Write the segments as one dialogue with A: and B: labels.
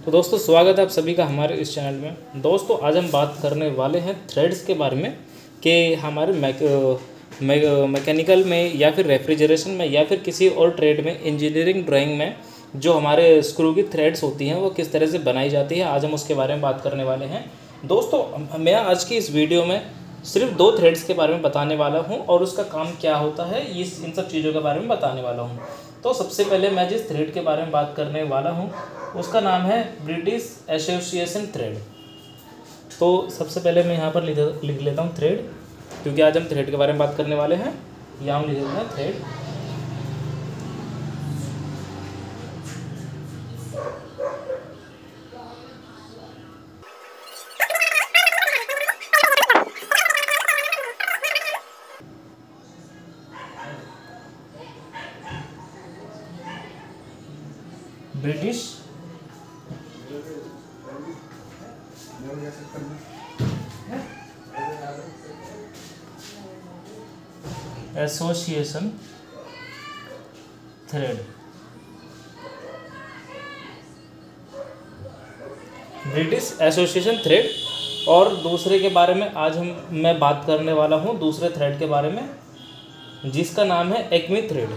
A: तो दोस्तों स्वागत है आप सभी का हमारे इस चैनल में। दोस्तों आज हम बात करने वाले हैं थ्रेड्स के बारे में कि हमारे मैकेनिकल में या फिर रेफ्रिजरेशन में या फिर किसी और ट्रेड में, इंजीनियरिंग ड्राइंग में जो हमारे स्क्रू की थ्रेड्स होती हैं वो किस तरह से बनाई जाती है। आज हम उसके बारे में बात करने वाले हैं। दोस्तों मैं आज की इस वीडियो में सिर्फ 2 थ्रेड्स के बारे में बताने वाला हूं और उसका काम क्या होता है इन सब चीज़ों के बारे में बताने वाला हूं। तो सबसे पहले मैं जिस थ्रेड के बारे में बात करने वाला हूं उसका नाम है ब्रिटिश एसोसिएशन थ्रेड। तो सबसे पहले मैं यहाँ पर लिख लेता हूँ थ्रेड, क्योंकि आज हम थ्रेड के बारे में बात करने वाले हैं। यहाँ हम लिख लेते हैं thread. British association thread, British association thread. और दूसरे के बारे में आज मैं बात करने वाला हूँ दूसरे थ्रेड के बारे में, जिसका नाम है एक्मी थ्रेड।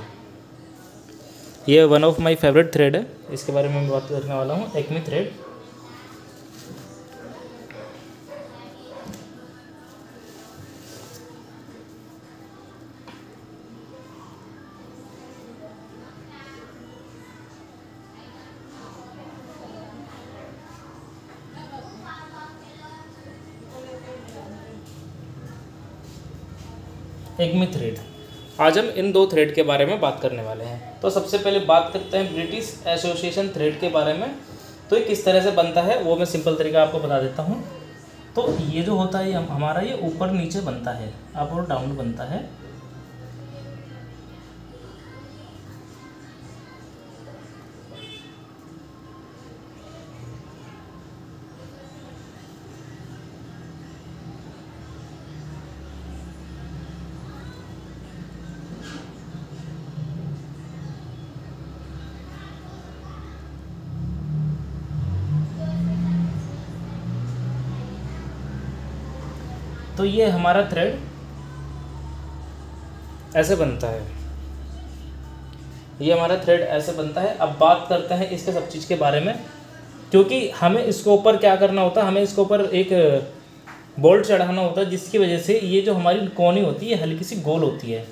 A: ये one of my favourite thread है, इसके बारे में मैं बात करने वाला हूँ, एक्मी थ्रेड। एक्मी थ्रेड, आज हम इन 2 थ्रेड के बारे में बात करने वाले हैं। तो सबसे पहले बात करते हैं ब्रिटिश एसोसिएशन थ्रेड के बारे में। तो ये किस तरह से बनता है वो मैं सिंपल तरीका आपको बता देता हूँ। तो ये जो होता है हमारा ये ऊपर नीचे बनता है, अप और डाउन बनता है। तो ये हमारा थ्रेड ऐसे बनता है, ये हमारा थ्रेड ऐसे बनता है। अब बात करते हैं इसके सब चीज़ के बारे में, क्योंकि हमें इसके ऊपर क्या करना होता है, हमें इसके ऊपर एक बोल्ट चढ़ाना होता है, जिसकी वजह से ये जो हमारी कोनी होती है हल्की सी गोल होती है।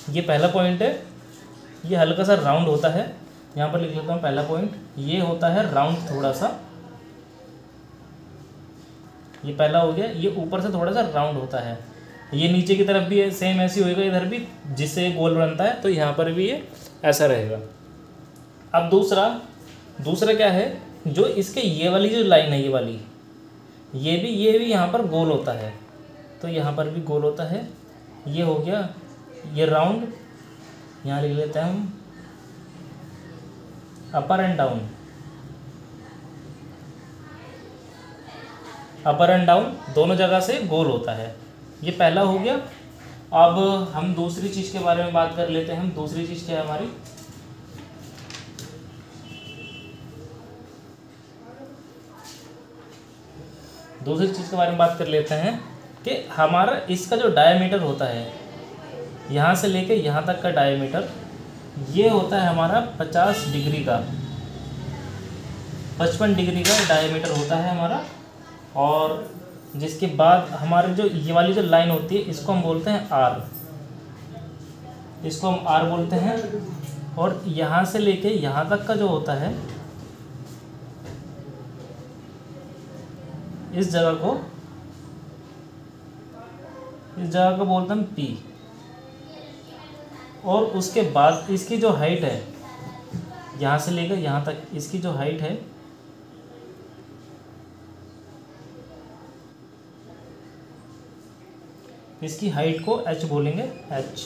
A: ये पहला पॉइंट है, ये हल्का सा राउंड होता है। यहाँ पर लिख लेता हूँ पहला पॉइंट, ये होता है राउंड थोड़ा सा, ये पहला हो गया। ये ऊपर से थोड़ा सा राउंड होता है, ये नीचे की तरफ भी सेम ऐसी होएगा इधर भी, जिससे गोल बनता है। तो यहाँ पर भी ये ऐसा रहेगा। अब दूसरा क्या है, जो इसके ये वाली जो लाइन है, ये वाली, ये भी यहाँ पर गोल होता है। तो यहाँ पर भी गोल होता है। ये हो गया ये राउंड, यहाँ लिख लेते हैं हम upper and down, upper and down दोनों जगह से गोल होता है। ये पहला हो गया। अब हम दूसरी चीज़ के बारे में बात कर लेते हैं। हम दूसरी चीज़ क्या है हमारी, दूसरी चीज़ के बारे में बात कर लेते हैं कि हमारा इसका जो डायमीटर होता है, यहाँ से लेके यहाँ तक का डायमीटर, ये होता है हमारा 50 डिग्री का, 55 डिग्री का डायमीटर होता है हमारा। और जिसके बाद हमारे जो ये वाली जो लाइन होती है, इसको हम बोलते हैं आर, इसको हम आर बोलते हैं। और यहाँ से लेके यहाँ तक का जो होता है, इस जगह को बोलते हैं हम पी। और उसके बाद इसकी जो हाइट है, यहाँ से लेकर यहाँ तक इसकी जो हाइट है, इसकी हाइट को h बोलेंगे, h।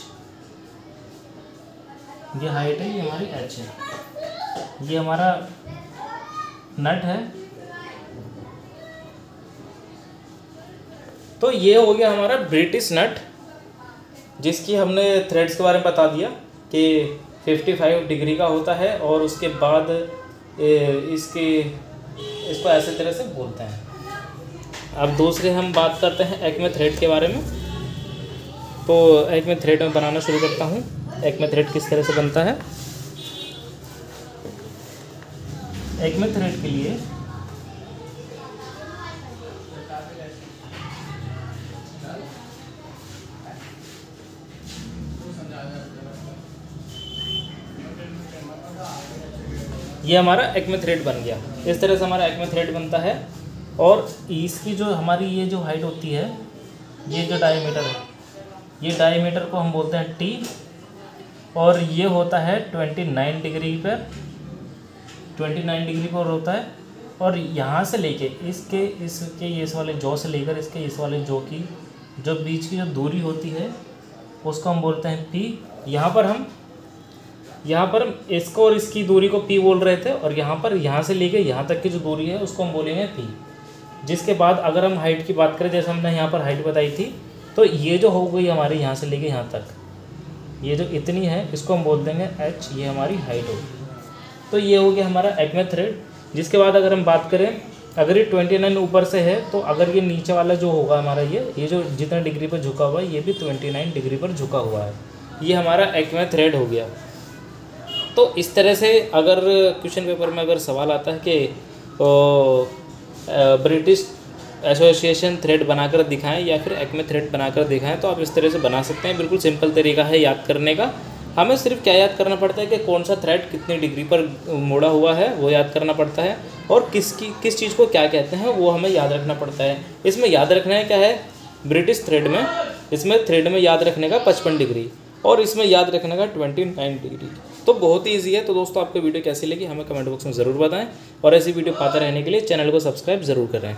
A: ये हाइट है, ये हमारी h है। ये हमारा नट है। तो ये हो गया हमारा ब्रिटिश नट, जिसकी हमने थ्रेड्स के बारे में बता दिया कि 55 डिग्री का होता है और उसके बाद इसके इसको ऐसे तरह से बोलते हैं। अब दूसरे हम बात करते हैं एक्मे थ्रेड के बारे में। तो एक्मे थ्रेड में बनाना शुरू करता हूँ। एक्मे थ्रेड किस तरह से बनता है। एक्मे थ्रेड के लिए ये हमारा एक्मे थ्रेड बन गया। इस तरह से हमारा एक्मे थ्रेड बनता है। और इसकी जो हमारी ये जो हाइट होती है, ये जो डायमीटर है, ये डायमीटर को हम बोलते हैं टी। और ये होता है 29 डिग्री पर, 29 डिग्री पर होता है। और यहाँ से लेके इसके इस वाले जॉ से लेकर इसके इस वाले जॉ की जो बीच की जो दूरी होती है उसको हम बोलते हैं पी। यहाँ पर हम इसको और इसकी दूरी को पी बोल रहे थे, और यहाँ से लेके यहाँ तक की जो दूरी है उसको हम बोलेंगे पी। जिसके बाद अगर हम हाइट की बात करें, जैसे हमने यहाँ पर हाइट बताई थी, तो ये जो हो गई हमारी यहाँ से लेके यहाँ तक, ये जो इतनी है इसको हम बोल देंगे एच, ये हमारी हाइट होगी। तो ये हो गया हमारा एक्मे थ्रेड। जिसके बाद अगर हम बात करें, अगर ये 29 ऊपर से है, तो अगर ये नीचे वाला जो होगा हमारा ये जो जितना डिग्री पर झुका हुआ है, ये भी 29 डिग्री पर झुका हुआ है। ये हमारा एक्मे थ्रेड हो गया। तो इस तरह से अगर क्वेश्चन पेपर में अगर सवाल आता है कि ब्रिटिश एसोसिएशन थ्रेड बनाकर दिखाएं या फिर एक्मे थ्रेड बनाकर दिखाएं, तो आप इस तरह से बना सकते हैं। बिल्कुल सिंपल तरीका है याद करने का। हमें सिर्फ क्या याद करना पड़ता है कि कौन सा थ्रेड कितनी डिग्री पर मुड़ा हुआ है, वो याद करना पड़ता है। और किस चीज़ को क्या कहते हैं वो हमें याद रखना पड़ता है। इसमें याद रखना है क्या है, ब्रिटिश थ्रेड में, इसमें थ्रेड में याद रखने का 55 डिग्री, और इसमें याद रखने का 29 डिग्री। तो बहुत ही ईजी है। तो दोस्तों, आपको वीडियो कैसी लगी हमें कमेंट बॉक्स में ज़रूर बताएं, और ऐसी वीडियो पाते रहने के लिए चैनल को सब्सक्राइब ज़रूर करें।